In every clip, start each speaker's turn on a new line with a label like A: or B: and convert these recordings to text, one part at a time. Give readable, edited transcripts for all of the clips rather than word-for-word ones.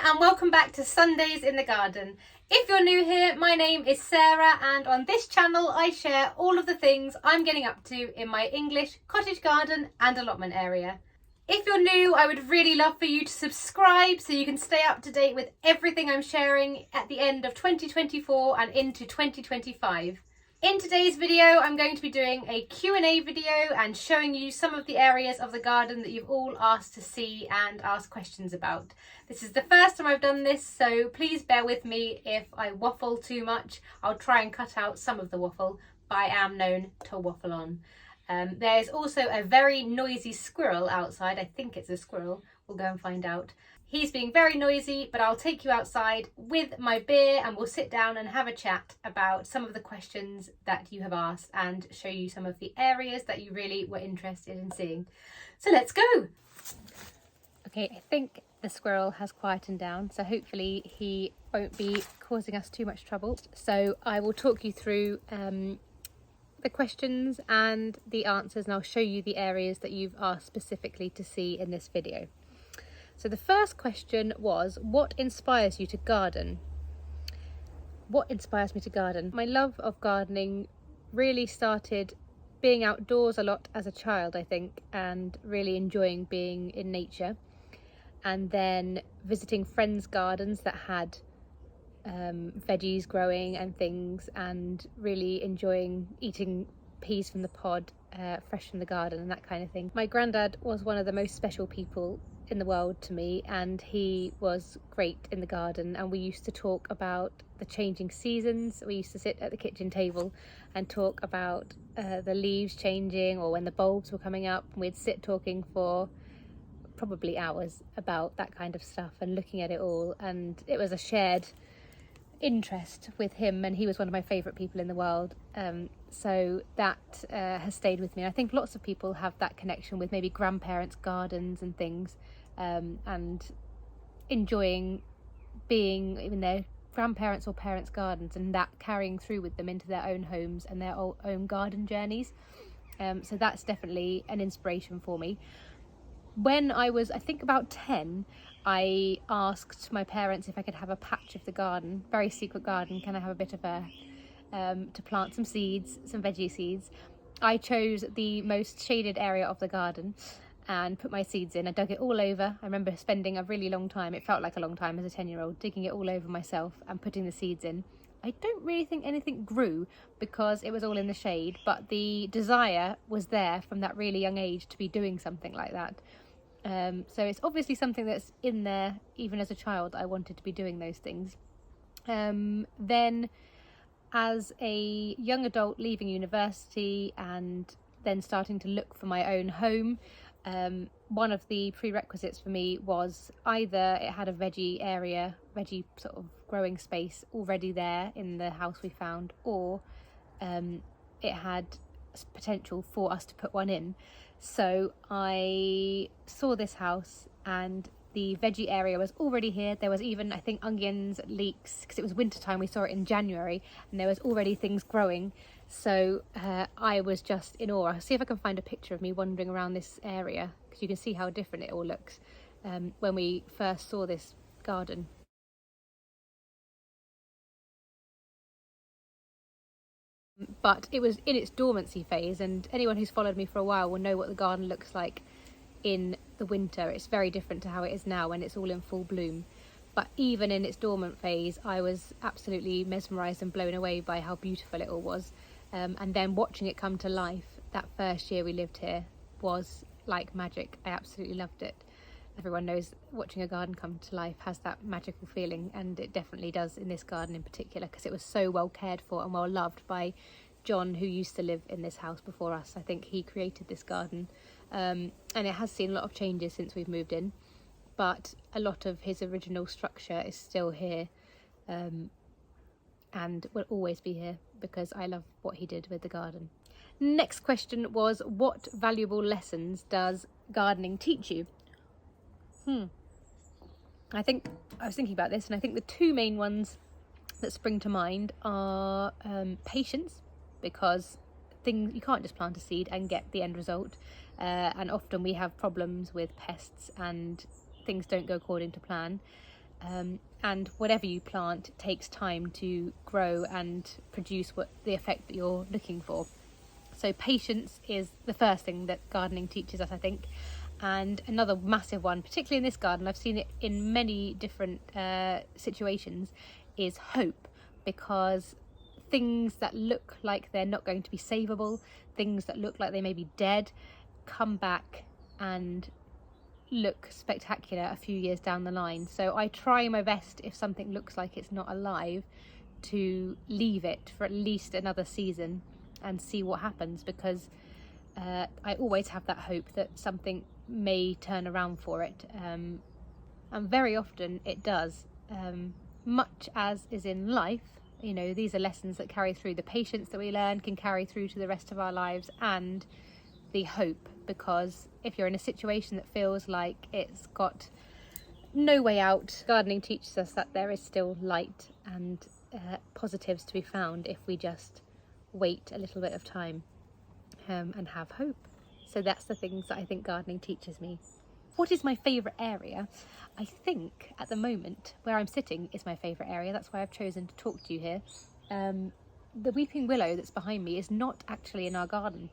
A: and welcome back to Sundays in the Garden. If you're new here, my name is Sarah, and on this channel I share all of the things I'm getting up to in my English cottage garden and allotment area. If you're new, I would really love for you to subscribe so you can stay up to date with everything I'm sharing at the end of 2024 and into 2025. In today's video, I'm going to be doing a Q&A video and showing you some of the areas of the garden that you've all asked to see and ask questions about. This is the first time I've done this, so please bear with me if I waffle too much. I'll try and cut out some of the waffle, but I am known to waffle on. There's also a very noisy squirrel outside. I think it's a squirrel. We'll go and find out. He's being very noisy, but I'll take you outside with my beer and we'll sit down and have a chat about some of the questions that you have asked and show you some of the areas that you really were interested in seeing. So let's go. Okay, I think the squirrel has quietened down, so hopefully he won't be causing us too much trouble. So I will talk you through the questions and the answers, and I'll show you the areas that you've asked specifically to see in this video. So the first question was, what inspires you to garden? What inspires me to garden? My love of gardening really started being outdoors a lot as a child, I think, and really enjoying being in nature. And then visiting friends' gardens that had veggies growing and things, and really enjoying eating peas from the pod, fresh from the garden and that kind of thing. My granddad was one of the most special people in the world to me, and he was great in the garden, and we used to talk about the changing seasons. We used to sit at the kitchen table and talk about the leaves changing or when the bulbs were coming up, and we'd sit talking for probably hours about that kind of stuff and looking at it all, and it was a shared interest with him, and he was one of my favourite people in the world, so that has stayed with me. I think lots of people have that connection with maybe grandparents' gardens and things, and enjoying being in their grandparents' or parents' gardens and that carrying through with them into their own homes and their own garden journeys. So that's definitely an inspiration for me. When I was, I think, about 10, I asked my parents if I could have a patch of the garden, very secret garden. Can I have a bit of earth to plant some seeds, some veggie seeds? I chose the most shaded area of the garden and put my seeds in. I dug it all over. I remember spending a really long time, it felt like a long time as a 10-year-old, digging it all over myself and putting the seeds in. I don't really think anything grew because it was all in the shade, but the desire was there from that really young age to be doing something like that. So it's obviously something that's in there. Even as a child, I wanted to be doing those things. Then as a young adult, leaving university and then starting to look for my own home, one of the prerequisites for me was either it had a veggie area, veggie sort of growing space already there in the house we found, or it had potential for us to put one in. So I saw this house and the veggie area was already here. There was even, I think, onions, leeks, because it was winter time. We saw it in January and there was already things growing. So I was just in awe. I'll see if I can find a picture of me wandering around this area, because you can see how different it all looks when we first saw this garden. But it was in its dormancy phase, and anyone who's followed me for a while will know what the garden looks like in the winter. It's very different to how it is now when it's all in full bloom. But even in its dormant phase, I was absolutely mesmerised and blown away by how beautiful it all was. And then watching it come to life that first year we lived here was like magic. I absolutely loved it. Everyone knows watching a garden come to life has that magical feeling, and it definitely does in this garden in particular, because it was so well cared for and well loved by John, who used to live in this house before us. I think he created this garden, and it has seen a lot of changes since we've moved in, but a lot of his original structure is still here, and will always be here because I love what he did with the garden. Next question was, what valuable lessons does gardening teach you? I think I was thinking about this, and I think the two main ones that spring to mind are patience, because you can't just plant a seed and get the end result, and often we have problems with pests and things don't go according to plan. And whatever you plant takes time to grow and produce the effect that you're looking for. So patience is the first thing that gardening teaches us, I think. And another massive one, particularly in this garden, I've seen it in many different situations, is hope. Because things that look like they're not going to be savable, things that look like they may be dead, come back and look spectacular a few years down the line. So I try my best, if something looks like it's not alive, to leave it for at least another season and see what happens, because I always have that hope that something may turn around for it, and very often it does. Much as is in life, you know, these are lessons that carry through. The patience that we learn can carry through to the rest of our lives, and the hope, because if you're in a situation that feels like it's got no way out, gardening teaches us that there is still light and positives to be found if we just wait a little bit of time and have hope. So that's the things that I think gardening teaches me. What is my favourite area? I think at the moment where I'm sitting is my favourite area. That's why I've chosen to talk to you here. The weeping willow that's behind me is not actually in our garden.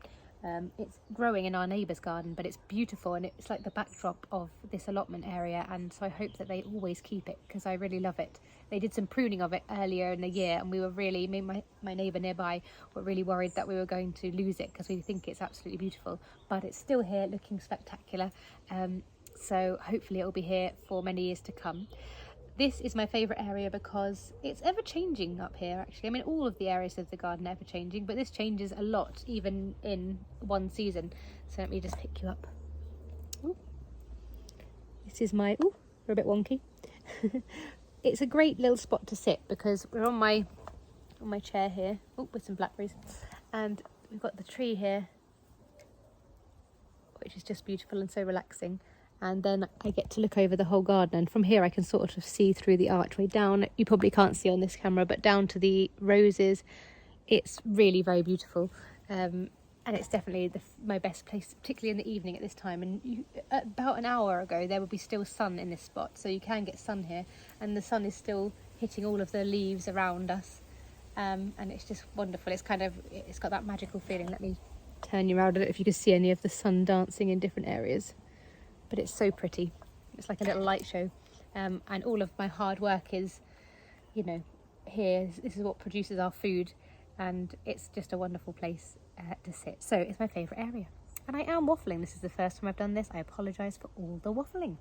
A: It's growing in our neighbour's garden, but it's beautiful and it's like the backdrop of this allotment area, and so I hope that they always keep it because I really love it. They did some pruning of it earlier in the year, and we were really, me and my neighbour nearby were really worried that we were going to lose it because we think it's absolutely beautiful, but it's still here looking spectacular. So hopefully it will be here for many years to come. This is my favourite area because it's ever changing up here, actually. I mean, all of the areas of the garden are ever changing, but this changes a lot, even in one season. So let me just pick you up. Ooh. This is my, we're a bit wonky. It's a great little spot to sit because we're on my chair here, with some blackberries, and we've got the tree here, which is just beautiful and so relaxing. And then I get to look over the whole garden, and from here I can sort of see through the archway down. You probably can't see on this camera, but down to the roses. It's really very beautiful, and it's definitely my best place, particularly in the evening at this time. And about an hour ago there will be still sun in this spot, so you can get sun here, and the sun is still hitting all of the leaves around us, and it's just wonderful. It's got that magical feeling. Let me turn you around. I don't know if you can see any of the sun dancing in different areas. But it's so pretty. It's like a little light show, and all of my hard work is, you know, here. This is what produces our food, and it's just a wonderful place to sit. So it's my favourite area, and I am waffling. This is the first time I've done this. I apologise for all the waffling.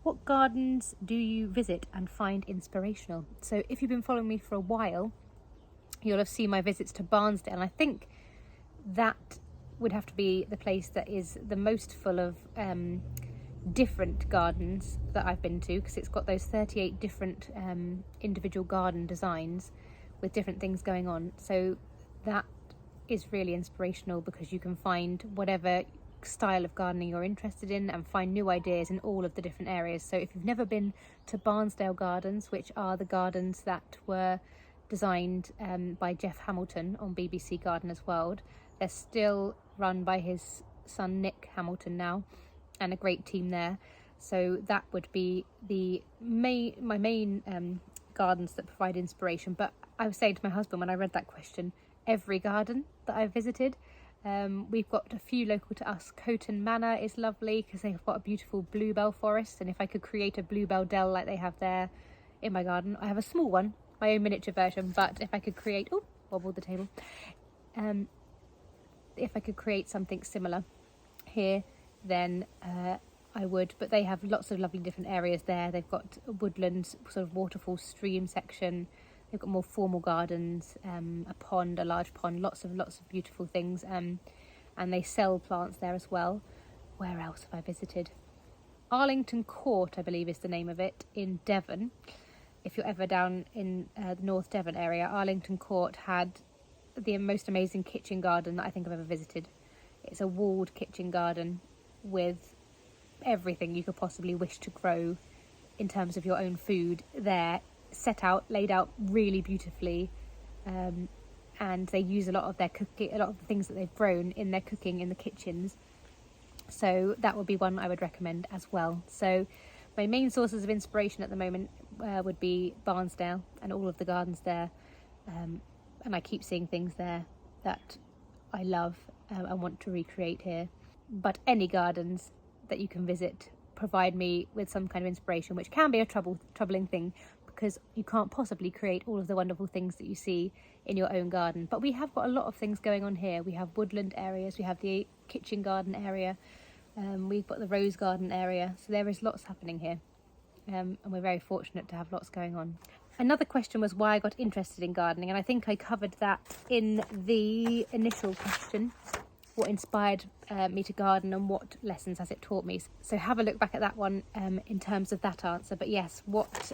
A: What gardens do you visit and find inspirational? So if you've been following me for a while, you'll have seen my visits to Barnsdale, and I think that would have to be the place that is the most full of different gardens that I've been to, because it's got those 38 different individual garden designs with different things going on. So that is really inspirational because you can find whatever style of gardening you're interested in and find new ideas in all of the different areas. So if you've never been to Barnsdale Gardens, which are the gardens that were designed by Jeff Hamilton on BBC Gardener's World, they're still run by his son Nick Hamilton now, and a great team there. So that would be my main gardens that provide inspiration. But I was saying to my husband when I read that question, every garden that I've visited. We've got a few local to us. Coton Manor is lovely because they've got a beautiful bluebell forest, and if I could create a bluebell dell like they have there in my garden, I have a small one, my own miniature version, but if I could create, wobbled the table, if I could create something similar here, then I would. But they have lots of lovely different areas there. They've got woodlands, sort of waterfall stream section. They've got more formal gardens, a pond, a large pond, lots of beautiful things, and they sell plants there as well. Where else have I visited? Arlington Court, I believe is the name of it, in Devon. If you're ever down in the North Devon area, Arlington Court had the most amazing kitchen garden that I think I've ever visited. It's a walled kitchen garden with everything you could possibly wish to grow in terms of your own food there, set out, laid out really beautifully, and they use a lot of their cooking, a lot of the things that they've grown in their cooking in the kitchens. So that would be one I would recommend as well. So My main sources of inspiration at the moment would be Barnsdale and all of the gardens there, and I keep seeing things there that I love and want to recreate here. But any gardens that you can visit provide me with some kind of inspiration, which can be a troubling thing, because you can't possibly create all of the wonderful things that you see in your own garden. But we have got a lot of things going on here. We have woodland areas, we have the kitchen garden area, we've got the rose garden area, so there is lots happening here, and we're very fortunate to have lots going on. Another question was why I got interested in gardening, and I think I covered that in the initial question. What inspired me to garden and what lessons has it taught me? So have a look back at that one in terms of that answer. But yes, what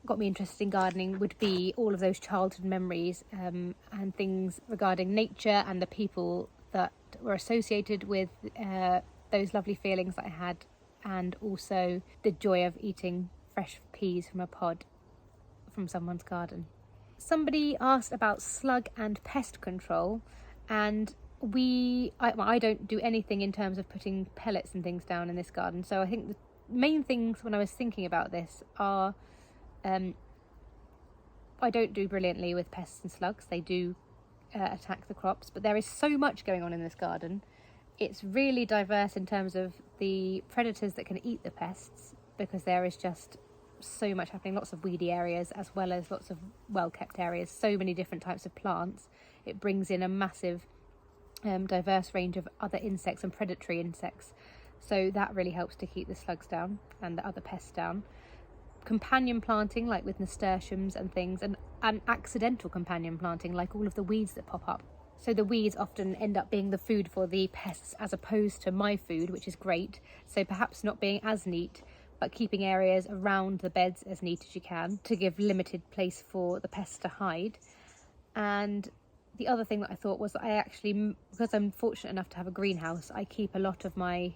A: got me interested in gardening would be all of those childhood memories and things regarding nature and the people that were associated with those lovely feelings that I had, and also the joy of eating fresh peas from a pod from someone's garden. Somebody asked about slug and pest control, and I don't do anything in terms of putting pellets and things down in this garden. So I think the main things when I was thinking about this are I don't do brilliantly with pests and slugs. They do attack the crops, but there is so much going on in this garden. It's really diverse in terms of the predators that can eat the pests, because there is just so much happening, lots of weedy areas as well as lots of well-kept areas, so many different types of plants. It brings in a massive diverse range of other insects and predatory insects, so that really helps to keep the slugs down and the other pests down. Companion planting, like with nasturtiums and things, and accidental companion planting, like all of the weeds that pop up. So the weeds often end up being the food for the pests as opposed to my food, which is great. So perhaps not being as neat, but keeping areas around the beds as neat as you can to give limited place for the pests to hide. And the other thing that I thought was that I actually, because I'm fortunate enough to have a greenhouse, I keep a lot of my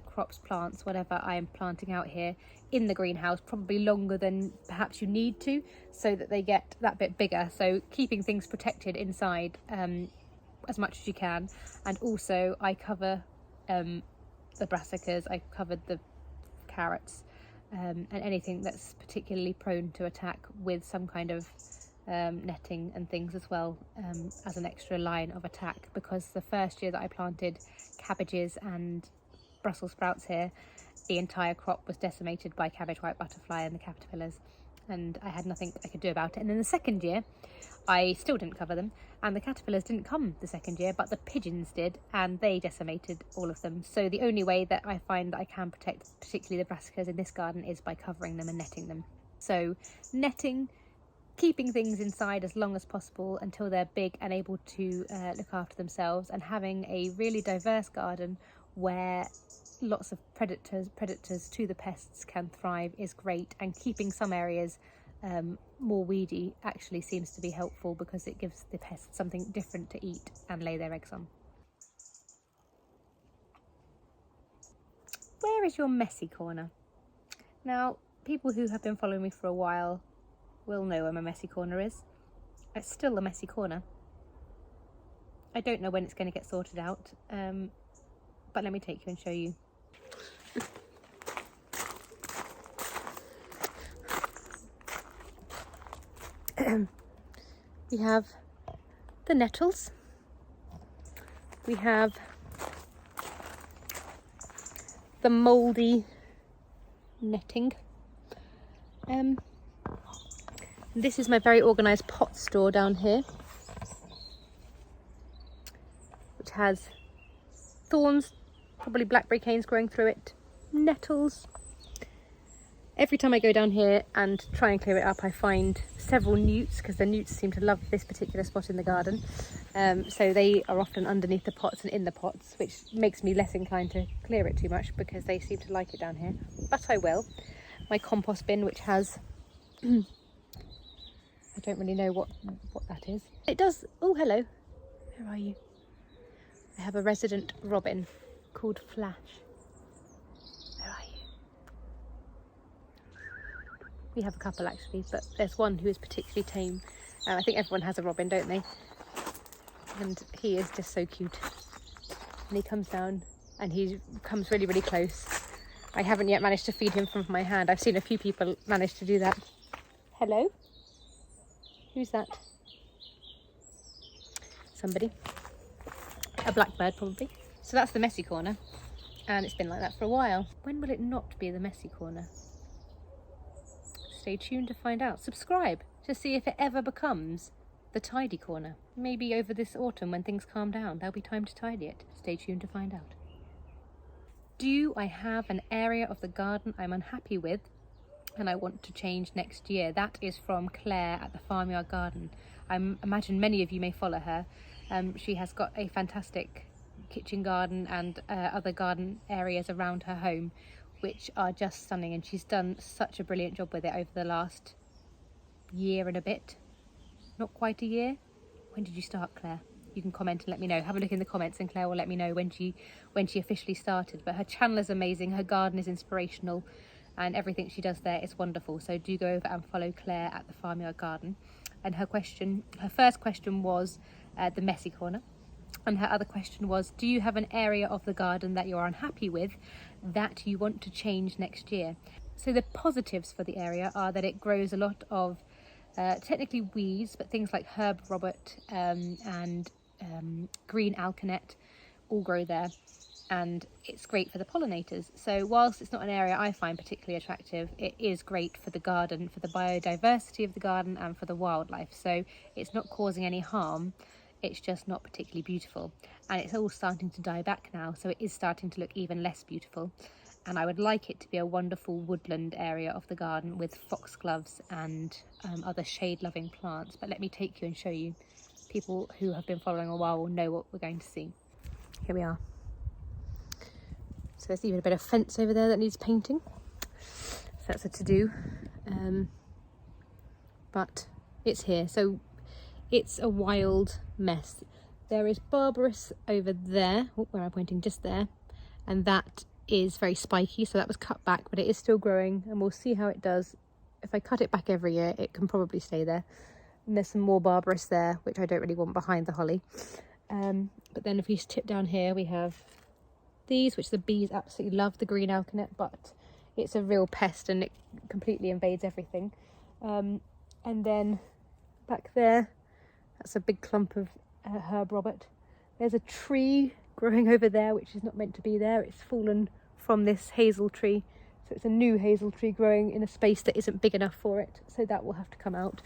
A: crops, plants, whatever I am planting out here in the greenhouse, probably longer than perhaps you need to, so that they get that bit bigger. So keeping things protected inside as much as you can. And also I cover the brassicas, I covered the carrots, and anything that's particularly prone to attack with some kind of netting and things as well, as an extra line of attack, because the first year that I planted cabbages and Brussels sprouts here, the entire crop was decimated by cabbage white butterfly and the caterpillars, and I had nothing I could do about it. And then the second year I still didn't cover them, and the caterpillars didn't come the second year, but the pigeons did, and they decimated all of them. So the only way that I find that I can protect particularly the brassicas in this garden is by covering them and netting them. So netting, keeping things inside as long as possible until they're big and able to look after themselves, and having a really diverse garden where lots of predators to the pests can thrive is great. And keeping some areas more weedy actually seems to be helpful, because it gives the pests something different to eat and lay their eggs on. Where is your messy corner? Now, people who have been following me for a while will know where my messy corner is. It's still a messy corner. I don't know when it's going to get sorted out, but let me take you and show you. We have the nettles, we have the mouldy netting. This is my very organised pot store down here, which has thorns, probably blackberry canes growing through it, nettles. Every time I go down here and try and clear it up, I find several newts, because the newts seem to love this particular spot in the garden. So they are often underneath the pots and in the pots, which makes me less inclined to clear it too much, because they seem to like it down here. But I will. My compost bin, which has I don't really know what that is. It does. Oh, hello. Where are you? I have a resident robin called Flash. Where are you? We have a couple actually, but there's one who is particularly tame. I think everyone has a robin, don't they? And he is just so cute. And he comes down and he comes really, really close. I haven't yet managed to feed him from my hand. I've seen a few people manage to do that. Hello? Who's that? Somebody. A blackbird, probably. So that's the messy corner. And it's been like that for a while. When will it not be the messy corner? Stay tuned to find out. Subscribe to see if it ever becomes the tidy corner. Maybe over this autumn when things calm down, there'll be time to tidy it. Stay tuned to find out. Do I have an area of the garden I'm unhappy with and I want to change next year? That is from Claire at the Farmyard Garden. I imagine many of you may follow her. She has got a fantastic kitchen garden and other garden areas around her home which are just stunning, and she's done such a brilliant job with it over the last year and a bit. Not quite a year. When did you start, Claire? You can comment and let me know. Have a look in the comments and Claire will let me know when she officially started. But her channel is amazing, her garden is inspirational, and everything she does there is wonderful. So do go over and follow Claire at the Farmyard Garden. And her first question was the messy corner. And her other question was, do you have an area of the garden that you're unhappy with that you want to change next year? So the positives for the area are that it grows a lot of technically weeds, but things like herb robert and green alkanet all grow there, and it's great for the pollinators. So whilst it's not an area I find particularly attractive, it is great for the garden, for the biodiversity of the garden and for the wildlife. So it's not causing any harm, it's just not particularly beautiful, and it's all starting to die back now, so it is starting to look even less beautiful. And I would like it to be a wonderful woodland area of the garden with foxgloves and other shade-loving plants. But let me take you and show you. People who have been following a while will know what we're going to see. Here we are. So there's even a bit of fence over there that needs painting. So that's a to-do. But it's here. So it's a wild mess. There is Barbarus over there. Oh, where am I pointing? Just there. And that is very spiky, so that was cut back, but it is still growing, and we'll see how it does. If I cut it back every year, it can probably stay there. And there's some more Barbarus there, which I don't really want behind the holly. But then if we tip down here, we have these, which the bees absolutely love, the green alkanet, but it's a real pest and it completely invades everything. And then back there, that's a big clump of herb robert. There's a tree growing over there which is not meant to be there. It's fallen from this hazel tree, so it's a new hazel tree growing in a space that isn't big enough for it, so that will have to come out.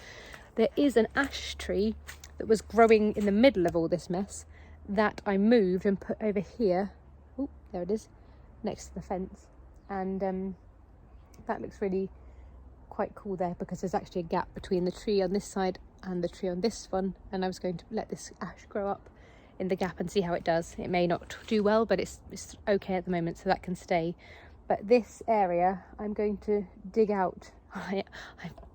A: There is an ash tree that was growing in the middle of all this mess that I moved and put over here. Oh, there it is, next to the fence, and that looks really quite cool there because there's actually a gap between the tree on this side and the tree on this one, and I was going to let this ash grow up in the gap and see how it does. It may not do well, but it's okay at the moment, so that can stay. But this area I'm going to dig out.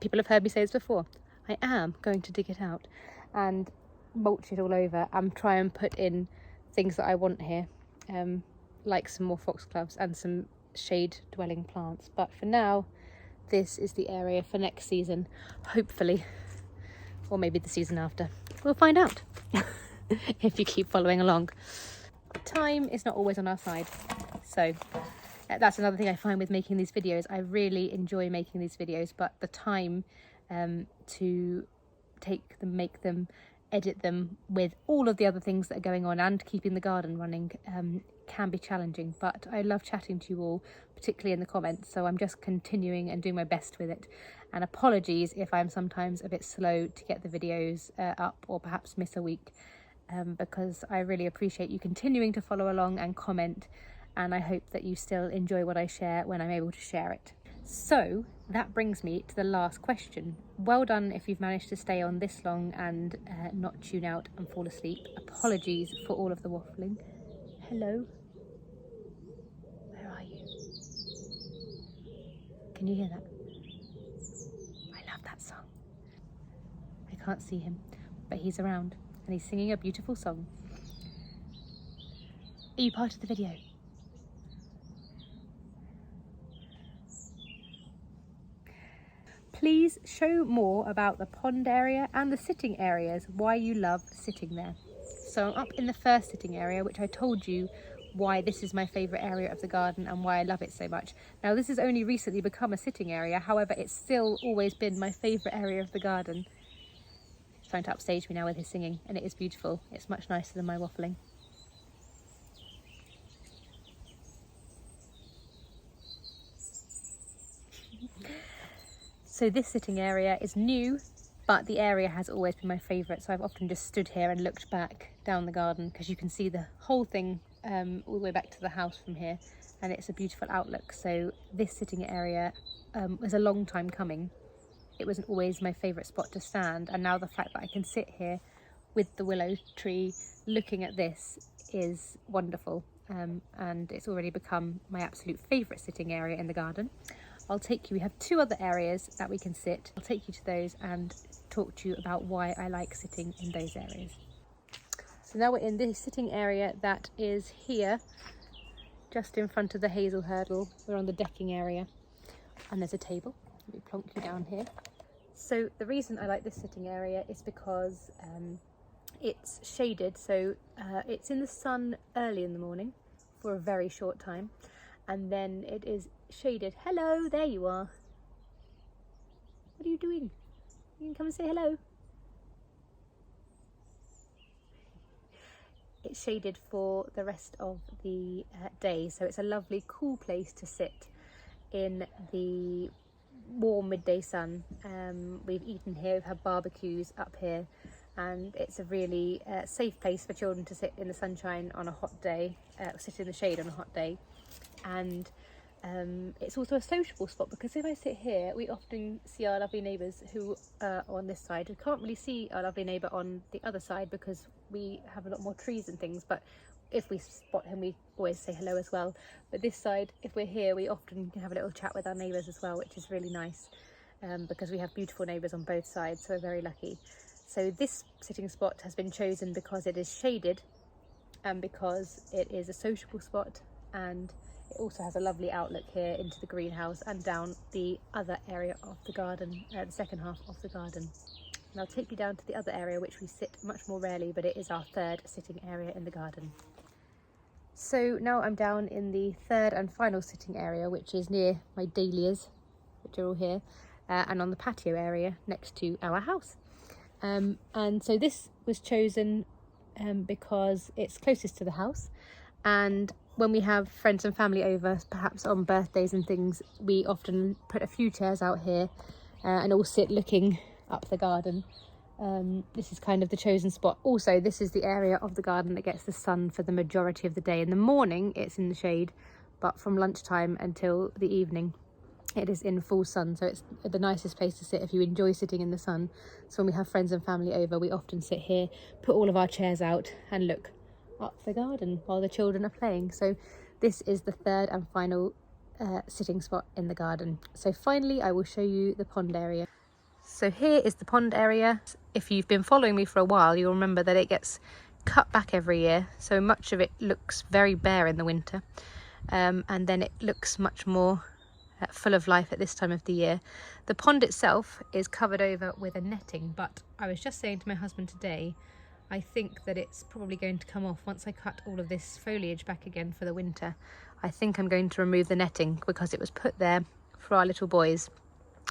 A: People have heard me say this before. I am going to dig it out and mulch it all over and try and put in things that I want here, like some more foxgloves and some shade dwelling plants. But for now, this is the area for next season, hopefully, or maybe the season after. We'll find out. If you keep following along. Time is not always on our side, so that's another thing I find with making these videos. I really enjoy making these videos, but the time to take them, make them, edit them with all of the other things that are going on and keeping the garden running can be challenging. But I love chatting to you all, particularly in the comments, so I'm just continuing and doing my best with it. And apologies if I'm sometimes a bit slow to get the videos up, or perhaps miss a week. Because I really appreciate you continuing to follow along and comment, and I hope that you still enjoy what I share when I'm able to share it. So that brings me to the last question. Well done if you've managed to stay on this long and not tune out and fall asleep. Apologies for all of the waffling. Hello? Where are you? Can you hear that? I love that song. I can't see him, but he's around. And he's singing a beautiful song. Are you part of the video? Please show more about the pond area and the sitting areas, why you love sitting there. So I'm up in the first sitting area, which I told you why this is my favourite area of the garden and why I love it so much. Now this has only recently become a sitting area, however it's still always been my favourite area of the garden. He's trying to upstage me now with his singing, and it is beautiful. It's much nicer than my waffling. So this sitting area is new, but the area has always been my favourite, so I've often just stood here and looked back down the garden because you can see the whole thing all the way back to the house from here, and it's a beautiful outlook. So this sitting area was a long time coming. It wasn't always my favourite spot to stand, and now the fact that I can sit here with the willow tree looking at this is wonderful, and it's already become my absolute favourite sitting area in the garden. I'll take you, we have two other areas that we can sit. I'll take you to those and talk to you about why I like sitting in those areas. So now we're in this sitting area that is here, just in front of the hazel hurdle. We're on the decking area, and there's a table. Let me plonk you down here. So the reason I like this sitting area is because it's shaded, so it's in the sun early in the morning for a very short time, and then it is shaded. Hello, there you are. What are you doing? You can come and say hello. It's shaded for the rest of the day, so it's a lovely cool place to sit in the warm midday sun. We've eaten here, we've had barbecues up here, and it's a really safe place for children to sit in the sunshine on a hot day, sit in the shade on a hot day. And it's also a sociable spot, because if I sit here, we often see our lovely neighbours who are on this side. We can't really see our lovely neighbour on the other side because we have a lot more trees and things, but if we spot him we always say hello as well. But this side, if we're here, we often can have a little chat with our neighbours as well, which is really nice, because we have beautiful neighbours on both sides, so we're very lucky. So this sitting spot has been chosen because it is shaded and because it is a sociable spot, and it also has a lovely outlook here into the greenhouse and down the other area of the garden, the second half of the garden. And I'll take you down to the other area, which we sit much more rarely, but it is our third sitting area in the garden. So now I'm down in the third and final sitting area, which is near my dahlias, which are all here, and on the patio area next to our house. And so this was chosen because it's closest to the house, and when we have friends and family over, perhaps on birthdays and things, we often put a few chairs out here and all sit looking up the garden. This is kind of the chosen spot. Also, this is the area of the garden that gets the sun for the majority of the day. In the morning it's in the shade, but from lunchtime until the evening it is in full sun, so it's the nicest place to sit if you enjoy sitting in the sun. So when we have friends and family over, we often sit here, put all of our chairs out and look up the garden while the children are playing. So this is the third and final sitting spot in the garden. So finally I will show you the pond area. So here is the pond area. If you've been following me for a while, you'll remember that it gets cut back every year, so much of it looks very bare in the winter, and then it looks much more full of life at this time of the year. The pond itself is covered over with a netting, but I was just saying to my husband today, I think that it's probably going to come off once I cut all of this foliage back again for the winter. I think I'm going to remove the netting because it was put there for our little boys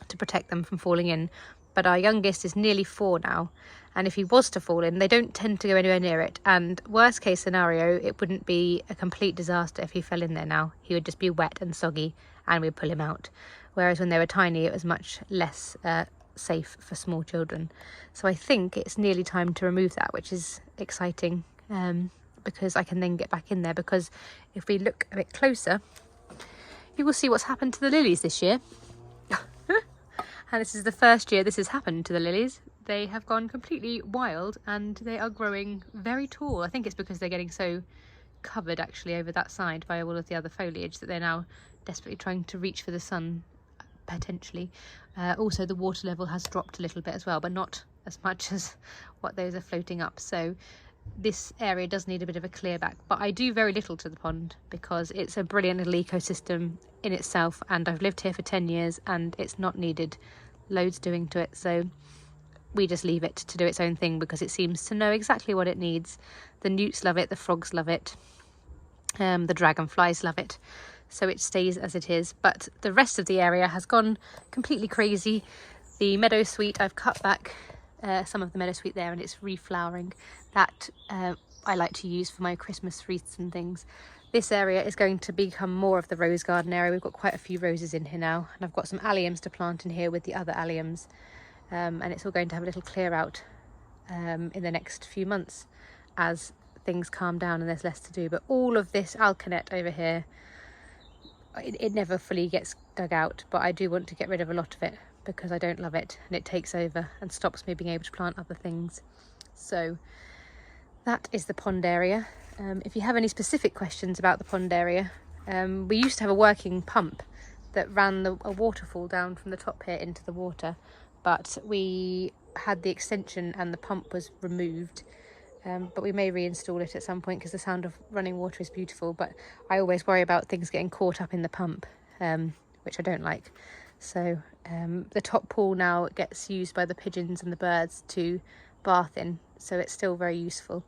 A: to protect them from falling in. But our youngest is nearly 4 now, and if he was to fall in, they don't tend to go anywhere near it. And worst case scenario, it wouldn't be a complete disaster if he fell in there now. He would just be wet and soggy and we'd pull him out. Whereas when they were tiny, it was much less safe for small children. So I think it's nearly time to remove that, which is exciting, because I can then get back in there. Because if we look a bit closer, you will see what's happened to the lilies this year. And this is the first year this has happened to the lilies. They have gone completely wild and they are growing very tall. I think it's because they're getting so covered actually over that side by all of the other foliage that they're now desperately trying to reach for the sun, potentially. Also the water level has dropped a little bit as well, but not as much as what those are floating up. So this area does need a bit of a clear back, but I do very little to the pond because it's a brilliant little ecosystem in itself, and I've lived here for 10 years and it's not needed loads doing to it. So we just leave it to do its own thing because it seems to know exactly what it needs. The newts love it, the frogs love it, The dragonflies love it, so it stays as it is. But the rest of the area has gone completely crazy. The meadowsweet, I've cut back some of the meadowsweet there, and it's reflowering. That I like to use for my Christmas wreaths and things. This area is going to become more of the rose garden area. We've got quite a few roses in here now, and I've got some alliums to plant in here with the other alliums, and it's all going to have a little clear out in the next few months as things calm down and there's less to do. But all of this alkanet over here, it never fully gets dug out, but I do want to get rid of a lot of it because I don't love it, and it takes over and stops me being able to plant other things. So that is the pond area. If you have any specific questions about the pond area, we used to have a working pump that ran a waterfall down from the top here into the water, but we had the extension and the pump was removed. But we may reinstall it at some point because the sound of running water is beautiful, but I always worry about things getting caught up in the pump, which I don't like. So the top pool now gets used by the pigeons and the birds to bath in, so it's still very useful.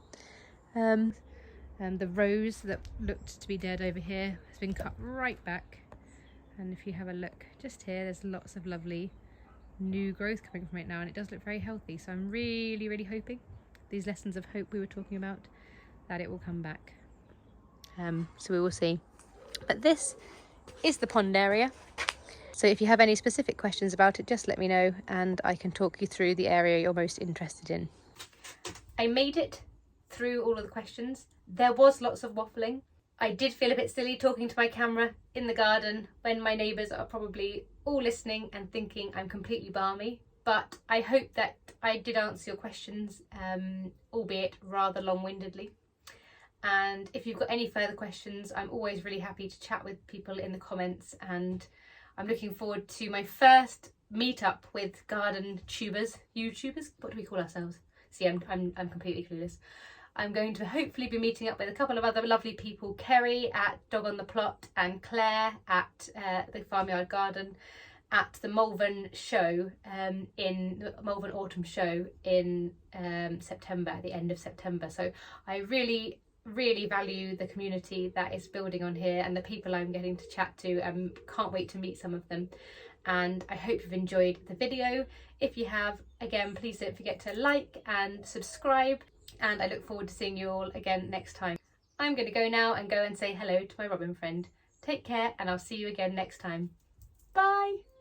A: And the rose that looked to be dead over here has been cut right back, and if you have a look just here, there's lots of lovely new growth coming from it now, and it does look very healthy. So I'm really hoping, these lessons of hope we were talking about, that it will come back. So we will see. But this is the pond area. So if you have any specific questions about it, just let me know and I can talk you through the area you're most interested in. I made it through all of the questions. There was lots of waffling. I did feel a bit silly talking to my camera in the garden when my neighbours are probably all listening and thinking I'm completely balmy. But I hope that I did answer your questions, albeit rather long-windedly. And if you've got any further questions, I'm always really happy to chat with people in the comments, and I'm looking forward to my first meetup with garden tubers, YouTubers. What do we call ourselves? See, I'm completely clueless. I'm going to hopefully be meeting up with a couple of other lovely people, Kerry at Dog on the Plot and Claire at the Farmyard Garden, at the Malvern show, in the Malvern Autumn show in September, at the end of September. So I really value the community that is building on here and the people I'm getting to chat to. Can't wait to meet some of them, and I hope you've enjoyed the video. If you have, again, please don't forget to like and subscribe, and I look forward to seeing you all again next time. I'm going to go now and say hello to my robin friend. Take care, and I'll see you again next time. Bye!